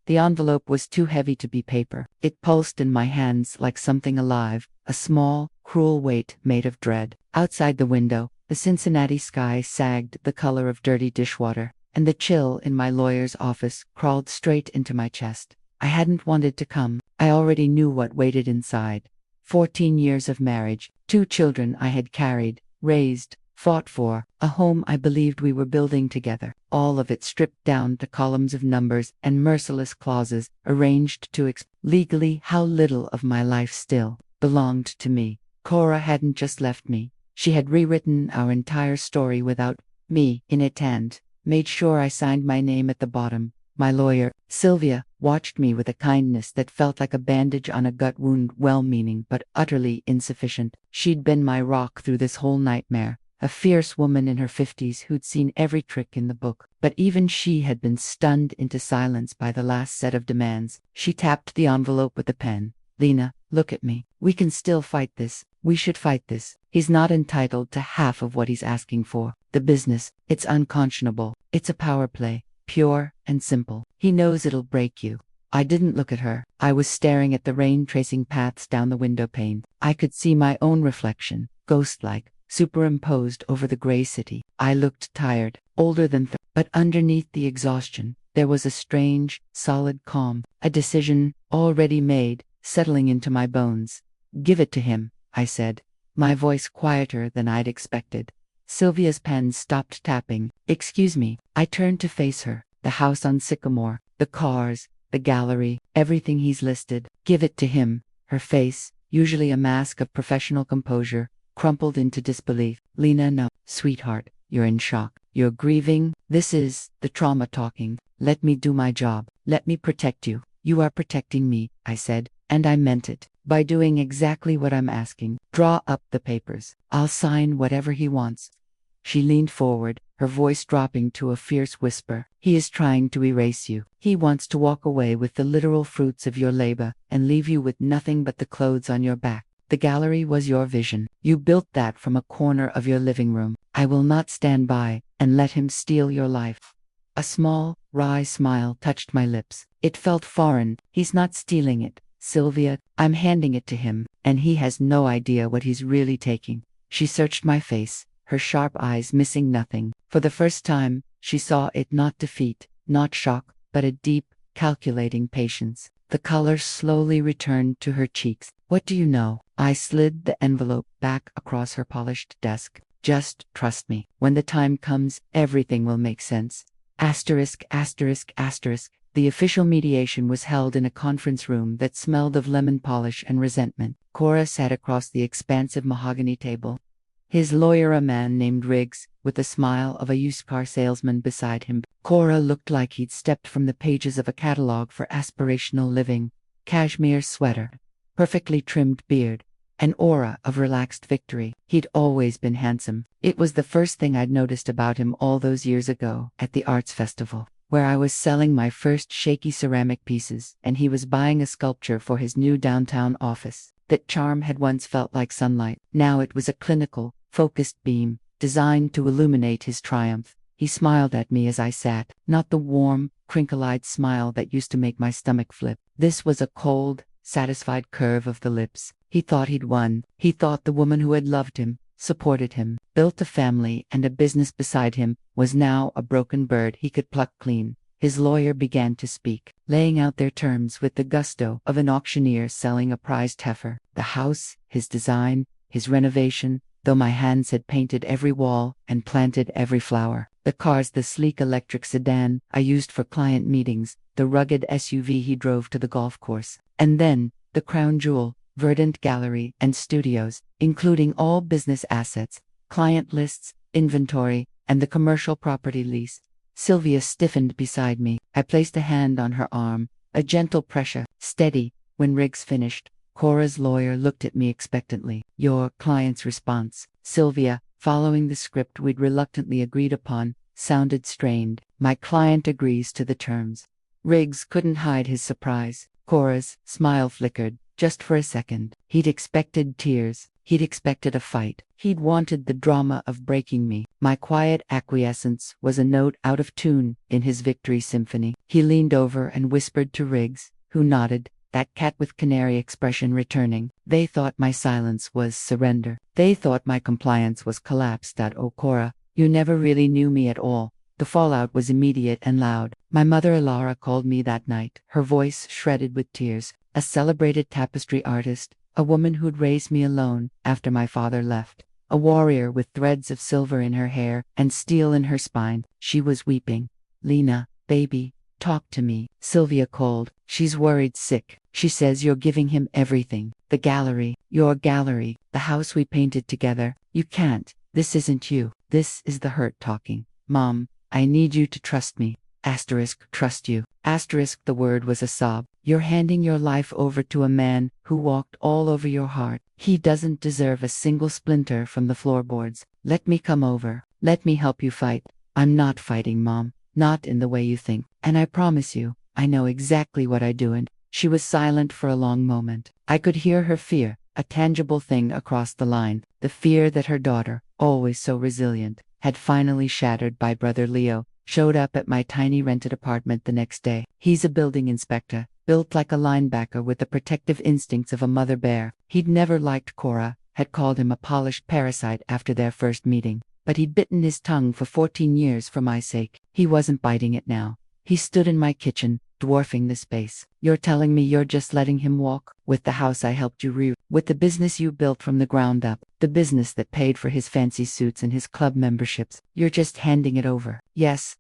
The envelope was too heavy to be paper. It pulsed in my hands like something alive, a small, cruel weight made of dread. Outside the window, the Cincinnati sky sagged the color of dirty dishwater, and the chill in my lawyer's office crawled straight into my chest. I hadn't wanted to come. I already knew what waited inside. 14 years of marriage, 2 children I had carried, raised, fought for, a home I believed we were building together, all of it stripped down to columns of numbers and merciless clauses arranged to legally how little of my life still belonged to me. Cora hadn't just left me. She had rewritten our entire story without me in it and made sure I signed my name at the bottom. My lawyer, Sylvia, watched me with a kindness that felt like a bandage on a gut wound, well-meaning but utterly insufficient. She'd been my rock through this whole nightmare, a fierce woman in her 50s who'd seen every trick in the book. But even she had been stunned into silence by the last set of demands. She tapped the envelope with a pen. "Lena, look at me. We can still fight this. We should fight this. He's not entitled to half of what he's asking for. The business, it's unconscionable. It's a power play. Pure and simple. He knows it'll break you." I didn't look at her. I was staring at the rain tracing paths down the window pane. I could see my own reflection, ghost-like, superimposed over the gray city. I looked tired, older than but underneath the exhaustion, there was a strange, solid calm, a decision, already made, settling into my bones. "Give it to him," I said, my voice quieter than I'd expected. Sylvia's pen stopped tapping. "Excuse me." I turned to face her. The house on Sycamore, the cars, the gallery, everything he's listed. "Give it to him." Her face, usually a mask of professional composure, crumpled into disbelief. "Lena, no. Sweetheart, you're in shock. You're grieving. This is the trauma talking. Let me do my job. Let me protect you." "You are protecting me," I said, and I meant it. "By doing exactly what I'm asking. Draw up the papers. I'll sign whatever he wants." She leaned forward, her voice dropping to a fierce whisper. "He is trying to erase you. He wants to walk away with the literal fruits of your labor and leave you with nothing but the clothes on your back. The gallery was your vision. You built that from a corner of your living room. I will not stand by and let him steal your life." A small, wry smile touched my lips. It felt foreign. "He's not stealing it, Sylvia. I'm handing it to him, and he has no idea what he's really taking." She searched my face, her sharp eyes missing nothing. For the first time, she saw it not defeat, not shock, but a deep, calculating patience. The color slowly returned to her cheeks. "What do you know?" I slid the envelope back across her polished desk. "Just trust me. When the time comes, everything will make sense." Asterisk, asterisk, asterisk. The official mediation was held in a conference room that smelled of lemon polish and resentment. Cora sat across the expansive mahogany table. His lawyer, a man named Riggs, with the smile of a used car salesman beside him. Cora looked like he'd stepped from the pages of a catalog for aspirational living. Cashmere sweater, perfectly trimmed beard, an aura of relaxed victory. He'd always been handsome. It was the first thing I'd noticed about him all those years ago at the arts festival, where I was selling my first shaky ceramic pieces, and he was buying a sculpture for his new downtown office. That charm had once felt like sunlight. Now it was a clinical, focused beam, designed to illuminate his triumph. He smiled at me as I sat, not the warm, crinkle-eyed smile that used to make my stomach flip. This was a cold, satisfied curve of the lips. He thought he'd won. He thought the woman who had loved him, supported him, built a family and a business beside him, was now a broken bird he could pluck clean. His lawyer began to speak, laying out their terms with the gusto of an auctioneer selling a prized heifer. The house, his design, his renovation, though my hands had painted every wall and planted every flower. The cars, the sleek electric sedan I used for client meetings, the rugged SUV he drove to the golf course. And then, the crown jewel, verdant gallery and studios, including all business assets, client lists, inventory, and the commercial property lease. Sylvia stiffened beside me. I placed a hand on her arm, a gentle pressure, steady. When Riggs finished, Cora's lawyer looked at me expectantly. "Your client's response." Sylvia, following the script we'd reluctantly agreed upon, sounded strained. "My client agrees to the terms." Riggs couldn't hide his surprise. Cora's smile flickered, just for a second. He'd expected tears. He'd expected a fight. He'd wanted the drama of breaking me. My quiet acquiescence was a note out of tune in his victory symphony. He leaned over and whispered to Riggs, who nodded, that cat with canary expression returning. They thought my silence was surrender. They thought my compliance was collapse. Oh, Cora, you never really knew me at all. The fallout was immediate and loud. My mother Alara called me that night, her voice shredded with tears, a celebrated tapestry artist, a woman who'd raised me alone after my father left, a warrior with threads of silver in her hair and steel in her spine. She was weeping. Lena, baby, talk to me. Sylvia called. She's worried sick. She says you're giving him everything. The gallery, your gallery, the house we painted together. You can't. This isn't you. This is the hurt talking. Mom, I need you to trust me. Trust you. The word was a sob. You're handing your life over to a man who walked all over your heart. He doesn't deserve a single splinter from the floorboards. Let me come over. Let me help you fight. I'm not fighting, Mom. Not in the way you think. And I promise you, I know exactly what I do. And she was silent for a long moment. I could hear her fear, a tangible thing across the line, the fear that her daughter, always so resilient, had finally shattered by Brother Leo, showed up at my tiny rented apartment the next day. He's a building inspector, built like a linebacker with the protective instincts of a mother bear. He'd never liked Cora, had called him a polished parasite after their first meeting, but he'd bitten his tongue for 14 years for my sake. He wasn't biting it now. He stood in my kitchen, dwarfing the space. You're telling me you're just letting him walk? With the house I helped you with the business you built from the ground up, the business that paid for his fancy suits and his club memberships, you're just handing it over? Yes.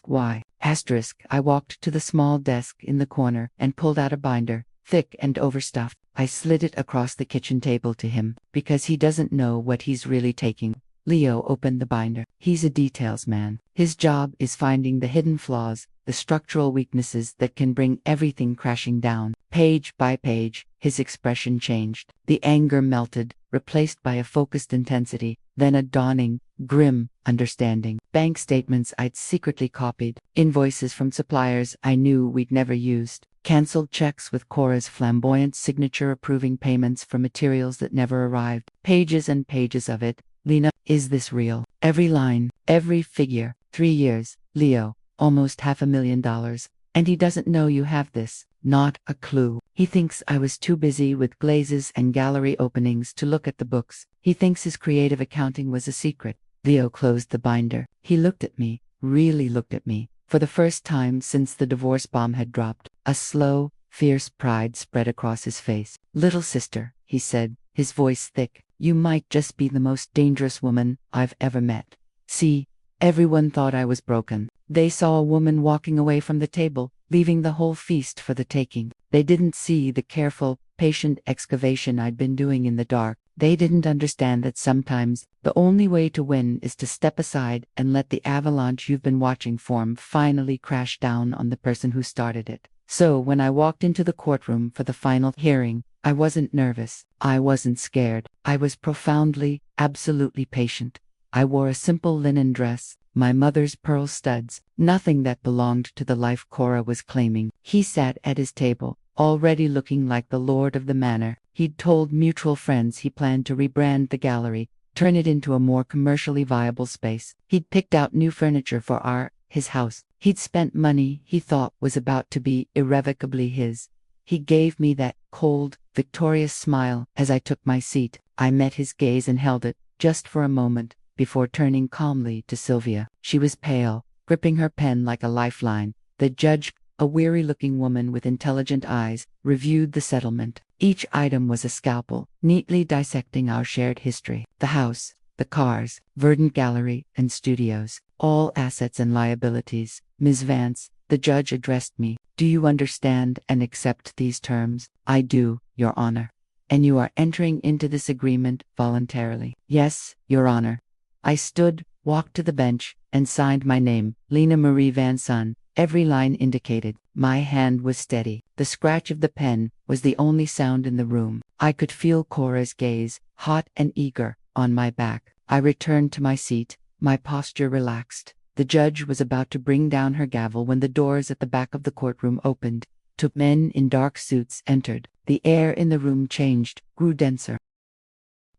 Why? I walked to the small desk in the corner and pulled out a binder, thick and overstuffed. I slid it across the kitchen table to him, because he doesn't know what he's really taking. Leo opened the binder. He's a details man. His job is finding the hidden flaws, the structural weaknesses that can bring everything crashing down. Page by page, his expression changed. The anger melted, replaced by a focused intensity, then a dawning, grim understanding. Bank statements I'd secretly copied, invoices from suppliers I knew we'd never used, canceled checks with Cora's flamboyant signature approving payments for materials that never arrived. Pages and pages of it. Lena, is this real? Every line, every figure. 3 years, Leo, almost $500,000. And he doesn't know you have this. Not a clue. He thinks I was too busy with glazes and gallery openings to look at the books. He thinks his creative accounting was a secret. Leo closed the binder. He looked at me, really looked at me, for the first time since the divorce bomb had dropped. A slow, fierce pride spread across his face. Little sister, he said, his voice thick, you might just be the most dangerous woman I've ever met. See, everyone thought I was broken. They saw a woman walking away from the table, leaving the whole feast for the taking. They didn't see the careful, patient excavation I'd been doing in the dark. They didn't understand that sometimes the only way to win is to step aside and let the avalanche you've been watching form finally crash down on the person who started it. So when I walked into the courtroom for the final hearing, I wasn't nervous. I wasn't scared. I was profoundly, absolutely patient. I wore a simple linen dress, my mother's pearl studs, nothing that belonged to the life Cora was claiming. He sat at his table, already looking like the lord of the manor. He'd told mutual friends he planned to rebrand the gallery, turn it into a more commercially viable space. He'd picked out new furniture for his house. He'd spent money he thought was about to be irrevocably his. He gave me that cold, victorious smile as I took my seat. I met his gaze and held it, just for a moment, before turning calmly to Sylvia. She was pale, gripping her pen like a lifeline. The judge, a weary-looking woman with intelligent eyes, reviewed the settlement. Each item was a scalpel, neatly dissecting our shared history. The house, the cars, verdant gallery, and studios, all assets and liabilities. Ms. Vance, the judge addressed me. Do you understand and accept these terms? I do, Your Honor. And you are entering into this agreement voluntarily? Yes, Your Honor. I stood, walked to the bench, and signed my name, Lena Marie Van Son. Every line indicated. My hand was steady. The scratch of the pen was the only sound in the room. I could feel Cora's gaze, hot and eager, on my back. I returned to my seat, my posture relaxed. The judge was about to bring down her gavel when the doors at the back of the courtroom opened. Two men in dark suits entered. The air in the room changed, grew denser.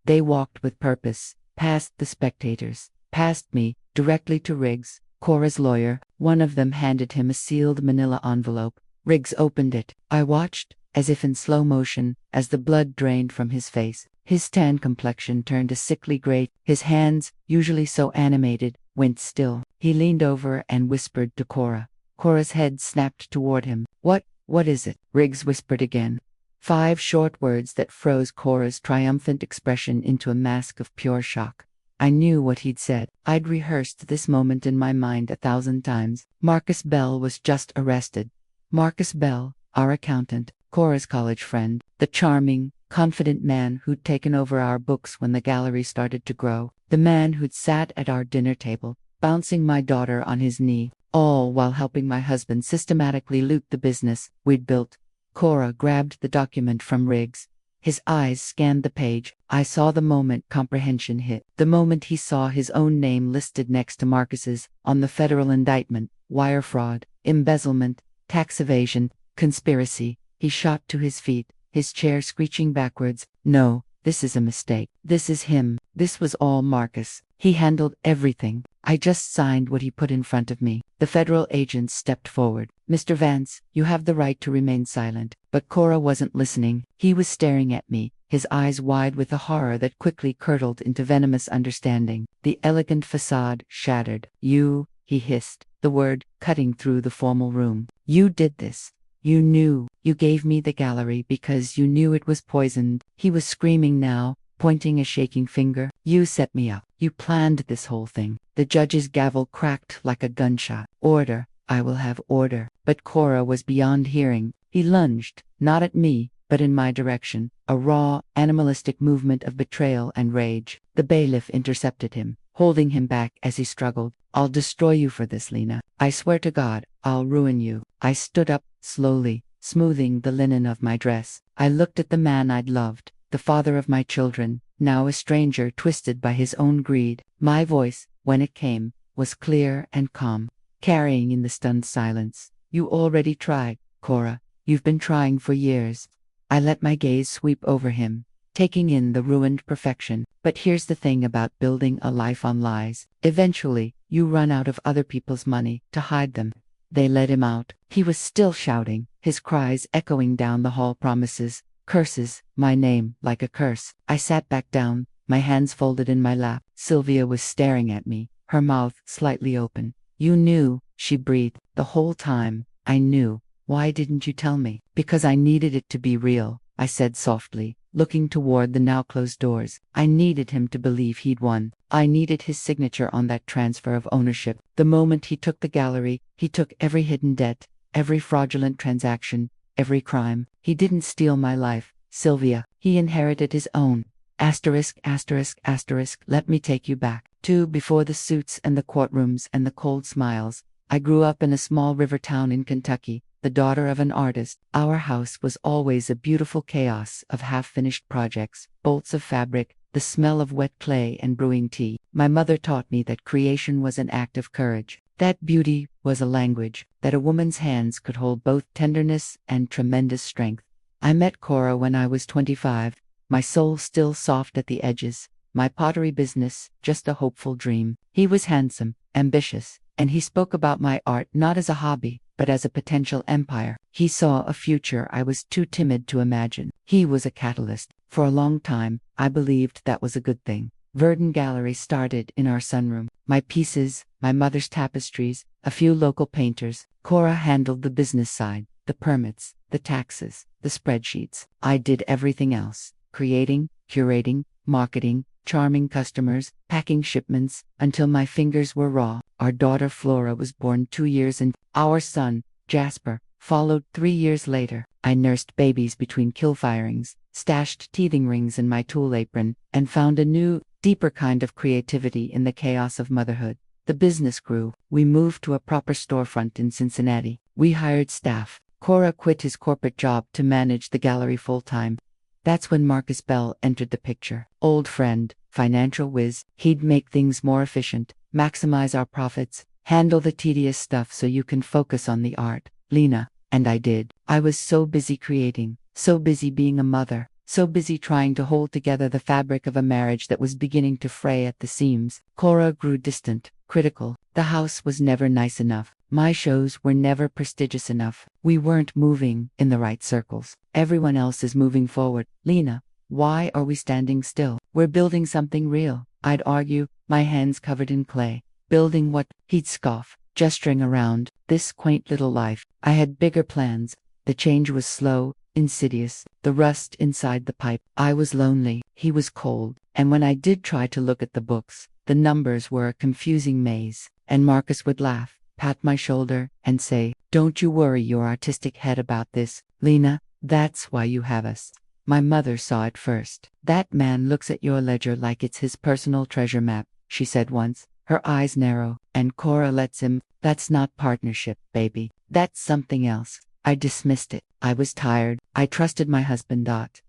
They walked with purpose, past the spectators, past me, directly to Riggs, Cora's lawyer. One of them handed him a sealed manila envelope. Riggs opened it. I watched, as if in slow motion, as the blood drained from his face. His tan complexion turned a sickly gray. His hands, usually so animated, went still. He leaned over and whispered to Cora. Cora's head snapped toward him. What is it? Riggs whispered again. 5 short words that froze Cora's triumphant expression into a mask of pure shock. I knew what he'd said. I'd rehearsed this moment in my mind 1,000 times. Marcus Bell was just arrested. Marcus Bell, our accountant, Cora's college friend, the charming, confident man who'd taken over our books when the gallery started to grow, the man who'd sat at our dinner table, bouncing my daughter on his knee, all while helping my husband systematically loot the business we'd built. Cora grabbed the document from Riggs. His eyes scanned the page. I saw the moment comprehension hit. The moment he saw his own name listed next to Marcus's on the federal indictment, wire fraud, embezzlement, tax evasion, conspiracy. He shot to his feet, his chair screeching backwards. No, this is a mistake. This is him. This was all Marcus. He handled everything. I just signed what he put in front of me. The federal agent stepped forward. Mr. Vance, you have the right to remain silent. But Cora wasn't listening. He was staring at me, his eyes wide with a horror that quickly curdled into venomous understanding. The elegant facade shattered. You, he hissed, the word cutting through the formal room. You did this. You knew. You gave me the gallery because you knew it was poisoned. He was screaming now, pointing a shaking finger. You set me up. You planned this whole thing. The judge's gavel cracked like a gunshot. Order. I will have order. But Cora was beyond hearing. He lunged, not at me, but in my direction, a raw, animalistic movement of betrayal and rage. The bailiff intercepted him, holding him back as he struggled. I'll destroy you for this, Lena. I swear to God, I'll ruin you. I stood up, slowly, smoothing the linen of my dress. I looked at the man I'd loved, the father of my children, now a stranger twisted by his own greed. My voice, when it came, was clear and calm, carrying in the stunned silence. You already tried, Cora. You've been trying for years. I let my gaze sweep over him, taking in the ruined perfection. But here's the thing about building a life on lies. Eventually, you run out of other people's money to hide them. They let him out. He was still shouting, his cries echoing down the hall. Promises, curses, my name like a curse. I sat back down, my hands folded in my lap. Sylvia was staring at me, her mouth slightly open. You knew, she breathed, the whole time. I knew. Why didn't you tell me? Because I needed it to be real, I said softly, looking toward the now closed doors. I needed him to believe he'd won. I needed his signature on that transfer of ownership. The moment he took the gallery, he took every hidden debt, every fraudulent transaction, every crime. He didn't steal my life, Sylvia. He inherited his own. Asterisk, asterisk, asterisk. Let me take you back to before the suits and the courtrooms and the cold smiles. I grew up in a small river town in Kentucky, the daughter of an artist. Our house was always a beautiful chaos of half-finished projects, bolts of fabric, the smell of wet clay and brewing tea. My mother taught me that creation was an act of courage, that beauty was a language, that a woman's hands could hold both tenderness and tremendous strength. I met Cora when I was 25, my soul still soft at the edges, my pottery business just a hopeful dream. He was handsome, ambitious, and he spoke about my art not as a hobby, but as a potential empire. He saw a future I was too timid to imagine. He was a catalyst. For a long time, I believed that was a good thing. Verdon Gallery started in our sunroom. My pieces, my mother's tapestries, a few local painters. Cora handled the business side, the permits, the taxes, the spreadsheets. I did everything else, creating, curating, marketing, charming customers, packing shipments, until my fingers were raw. Our daughter Flora was born 2 years and our son, Jasper, followed 3 years later. I nursed babies between kill firings, stashed teething rings in my tool apron, and found a new, deeper kind of creativity in the chaos of motherhood. The business grew. We moved to a proper storefront in Cincinnati. We hired staff. Cora quit his corporate job to manage the gallery full-time. That's when Marcus Bell entered the picture. Old friend, financial whiz. He'd make things more efficient, maximize our profits, handle the tedious stuff so you can focus on the art, Lena. And I did. I was so busy creating, so busy being a mother, so busy trying to hold together the fabric of a marriage that was beginning to fray at the seams. Cora grew distant, critical. The house was never nice enough. My shows were never prestigious enough. We weren't moving in the right circles. Everyone else is moving forward. Lena, why are we standing still? We're building something real. I'd argue, my hands covered in clay. Building what? He'd scoff, gesturing around. This quaint little life. I had bigger plans. The change was slow, insidious, the rust inside the pipe. I was lonely, he was cold, and when I did try to look at the books, the numbers were a confusing maze. And Marcus would laugh, pat my shoulder, and say, "Don't you worry your artistic head about this, Lena, that's why you have us." My mother saw it first. "That man looks at your ledger like it's his personal treasure map," she said once, her eyes narrow, "and Cora lets him. That's not partnership, baby. That's something else." I dismissed it. I was tired. I trusted my husband.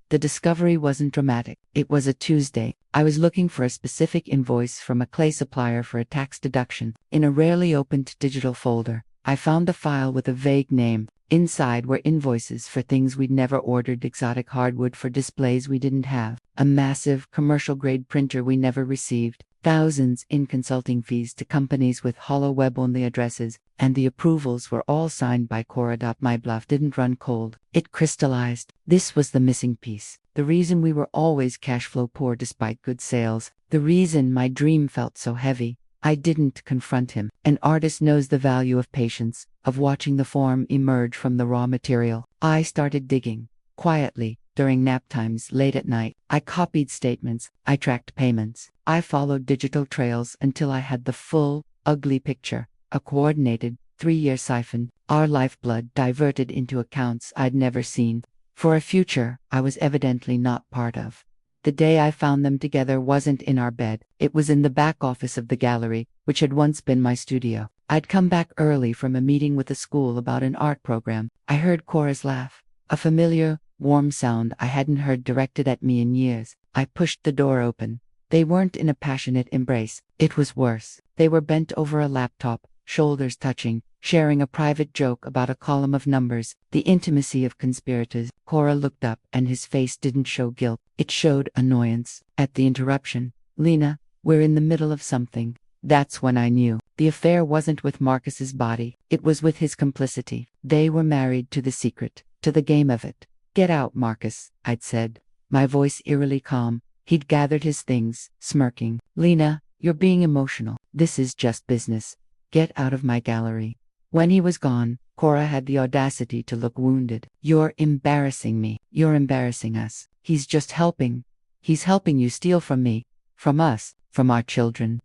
The discovery wasn't dramatic. It was a Tuesday. I was looking for a specific invoice from a clay supplier for a tax deduction. In a rarely opened digital folder, I found the file with a vague name. Inside were invoices for things we'd never ordered, exotic hardwood for displays we didn't have, a massive commercial-grade printer we never received, thousands in consulting fees to companies with hollow web-only addresses, and the approvals were all signed by Cora. My bluff didn't run cold. It crystallized. This was the missing piece. The reason we were always cash flow poor despite good sales. The reason my dream felt so heavy. I didn't confront him. An artist knows the value of patience, of watching the form emerge from the raw material. I started digging. Quietly, during nap times late at night, I copied statements, I tracked payments, I followed digital trails until I had the full, ugly picture, a coordinated, 3-year siphon, our lifeblood diverted into accounts I'd never seen, for a future I was evidently not part of. The day I found them together wasn't in our bed, it was in the back office of the gallery, which had once been my studio. I'd come back early from a meeting with the school about an art program. I heard Cora's laugh, a familiar, warm sound I hadn't heard directed at me in years. I pushed the door open. They weren't in a passionate embrace. It was worse. They were bent over a laptop, shoulders touching, sharing a private joke about a column of numbers, the intimacy of conspirators. Cora looked up and his face didn't show guilt. It showed annoyance. At the interruption, "Lena, we're in the middle of something." That's when I knew. The affair wasn't with Marcus's body. It was with his complicity. They were married to the secret, to the game of it. "Get out, Marcus," I'd said, my voice eerily calm. He'd gathered his things, smirking. "Lena, you're being emotional. This is just business. Get out of my gallery." When he was gone, Cora had the audacity to look wounded. "You're embarrassing me. You're embarrassing us. He's just helping. He's helping you steal from me, from us, from our children."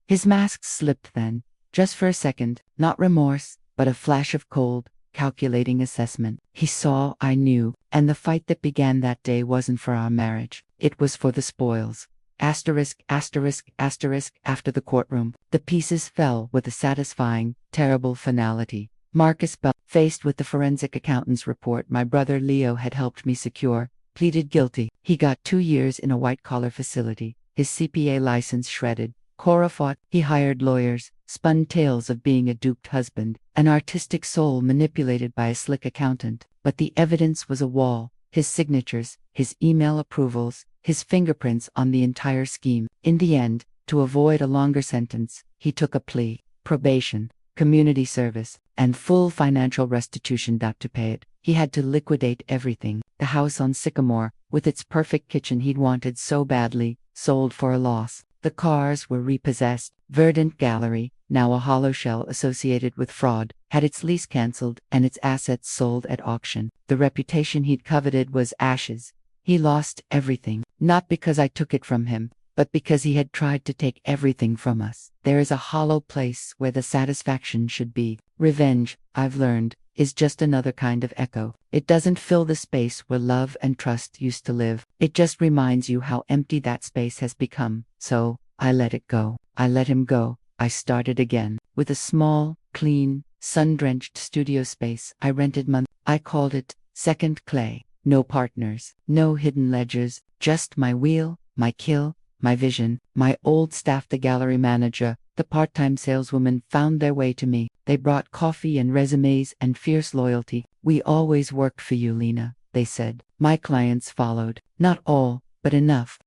His mask slipped then, just for a second, not remorse, but a flash of cold, calculating assessment. He saw I knew, and the fight that began that day wasn't for our marriage. It was for the spoils. Asterisk, asterisk, asterisk. After the courtroom, the pieces fell with a satisfying, terrible finality. Marcus Bell, faced with the forensic accountant's report my brother Leo had helped me secure, pleaded guilty. He got 2 years in a white-collar facility, his CPA license shredded. Cora fought. He hired lawyers, spun tales of being a duped husband, an artistic soul manipulated by a slick accountant. But the evidence was a wall. His signatures, his email approvals, his fingerprints on the entire scheme. In the end, to avoid a longer sentence, he took a plea: probation, community service, and full financial restitution. To pay it, he had to liquidate everything. The house on Sycamore, with its perfect kitchen he'd wanted so badly, sold for a loss. The cars were repossessed. Verdant Gallery, now a hollow shell associated with fraud, had its lease cancelled and its assets sold at auction. The reputation he'd coveted was ashes. He lost everything, not because I took it from him, but because he had tried to take everything from us. There is a hollow place where the satisfaction should be. Revenge, I've learned, is just another kind of echo. It doesn't fill the space where love and trust used to live. It just reminds you how empty that space has become. So, I let it go. I let him go. I started again, with a small, clean, sun-drenched studio space I rented I called it Second Clay. No partners, no hidden ledgers, just my wheel, my kill, my vision. My old staff, the gallery manager, the part-time saleswoman, found their way to me. They brought coffee and resumes and fierce loyalty. "We always worked for you, Lena," they said. My clients followed. Not all, but enough.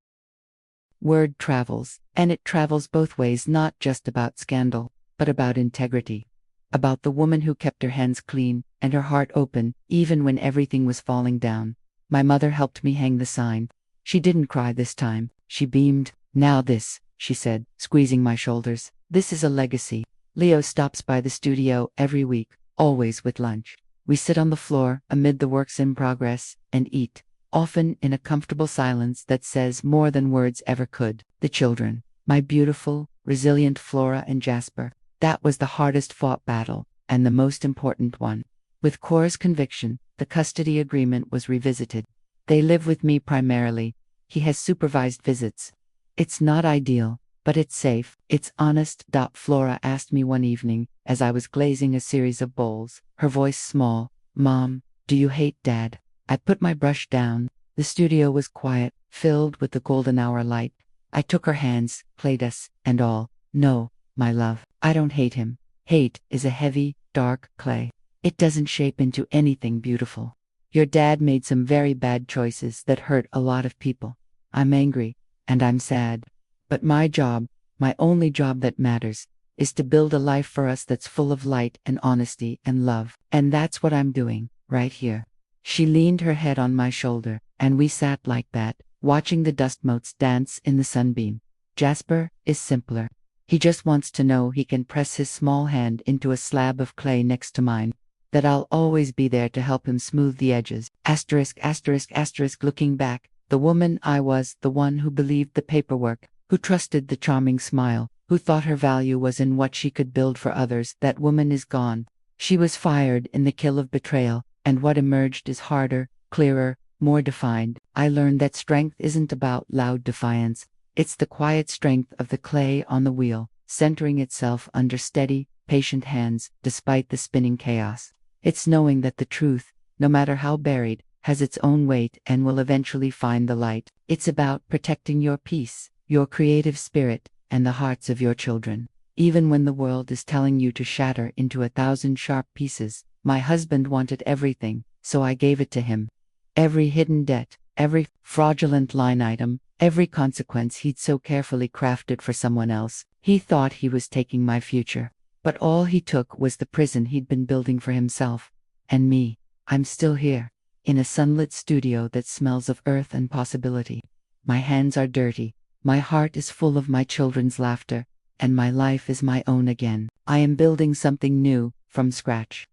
Word travels, and it travels both ways, not just about scandal, but about integrity. About the woman who kept her hands clean and her heart open, even when everything was falling down. My mother helped me hang the sign. She didn't cry this time. She beamed. "Now this," she said, squeezing my shoulders. "This is a legacy." Leo stops by the studio every week, always with lunch. We sit on the floor amid the works in progress and eat, often in a comfortable silence that says more than words ever could. The children, my beautiful, resilient Flora and Jasper, that was the hardest fought battle, and the most important one. With Cora's conviction, the custody agreement was revisited. They live with me primarily. He has supervised visits. It's not ideal, but it's safe. It's honest. Flora asked me one evening, as I was glazing a series of bowls, her voice small. "Mom, do you hate Dad?" I put my brush down. The studio was quiet, filled with the golden hour light. I took her hands, played us, and all. "No, my love, I don't hate him. Hate is a heavy, dark clay. It doesn't shape into anything beautiful. Your dad made some very bad choices that hurt a lot of people. I'm angry, and I'm sad. But my job, my only job that matters, is to build a life for us that's full of light and honesty and love. And that's what I'm doing, right here." She leaned her head on my shoulder, and we sat like that, watching the dust motes dance in the sunbeam. Jasper is simpler. He just wants to know he can press his small hand into a slab of clay next to mine, that I'll always be there to help him smooth the edges. Looking back, the woman I was, the one who believed the paperwork, who trusted the charming smile, who thought her value was in what she could build for others, that woman is gone. She was fired in the kill of betrayal, and what emerged is harder, clearer, more defined. I learned that strength isn't about loud defiance. It's the quiet strength of the clay on the wheel, centering itself under steady, patient hands, despite the spinning chaos. It's knowing that the truth, no matter how buried, has its own weight and will eventually find the light. It's about protecting your peace, your creative spirit, and the hearts of your children. Even when the world is telling you to shatter into 1,000 sharp pieces. My husband wanted everything, so I gave it to him. Every hidden debt, every fraudulent line item, every consequence he'd so carefully crafted for someone else. He thought he was taking my future. But all he took was the prison he'd been building for himself. And me. I'm still here, in a sunlit studio that smells of earth and possibility. My hands are dirty, my heart is full of my children's laughter, and my life is my own again. I am building something new, from scratch.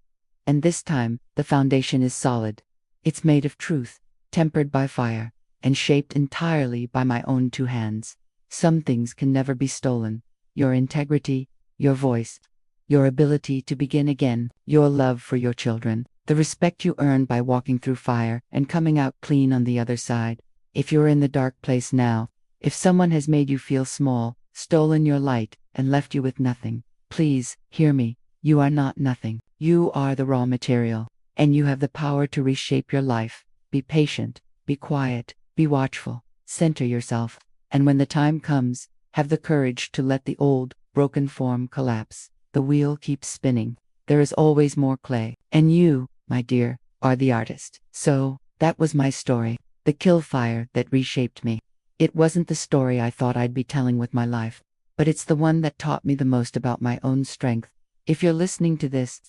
And this time, the foundation is solid. It's made of truth, tempered by fire, and shaped entirely by my own 2 hands. Some things can never be stolen. Your integrity, your voice, your ability to begin again, your love for your children, the respect you earn by walking through fire and coming out clean on the other side. If you're in the dark place now, if someone has made you feel small, stolen your light, and left you with nothing, please, hear me. You are not nothing. You are the raw material, and you have the power to reshape your life. Be patient, be quiet, be watchful, center yourself, and when the time comes, have the courage to let the old, broken form collapse. The wheel keeps spinning. There is always more clay, and you, my dear, are the artist. So, that was my story, the kill fire that reshaped me. It wasn't the story I thought I'd be telling with my life, but it's the one that taught me the most about my own strength. If you're listening to this,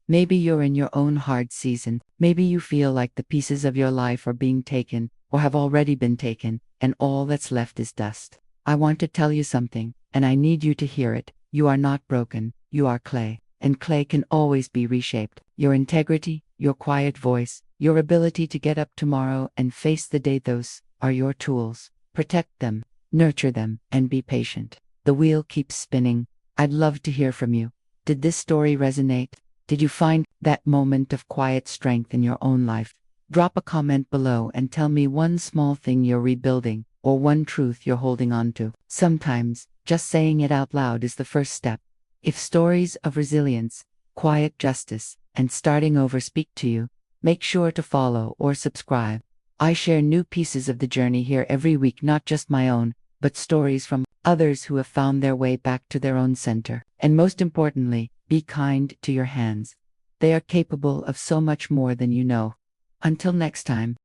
maybe you're in your own hard season. Maybe you feel like the pieces of your life are being taken, or have already been taken, and all that's left is dust. I want to tell you something, and I need you to hear it. You are not broken, you are clay, and clay can always be reshaped. Your integrity, your quiet voice, your ability to get up tomorrow and face the day, those are your tools. Protect them, nurture them, and be patient. The wheel keeps spinning. I'd love to hear from you. Did this story resonate? Did you find that moment of quiet strength in your own life? Drop a comment below and tell me one small thing you're rebuilding, or one truth you're holding on to. Sometimes, just saying it out loud is the first step. If stories of resilience, quiet justice, and starting over speak to you, make sure to follow or subscribe. I share new pieces of the journey here every week, not just my own, but stories from others who have found their way back to their own center. And most importantly, be kind to your hands. They are capable of so much more than you know. Until next time.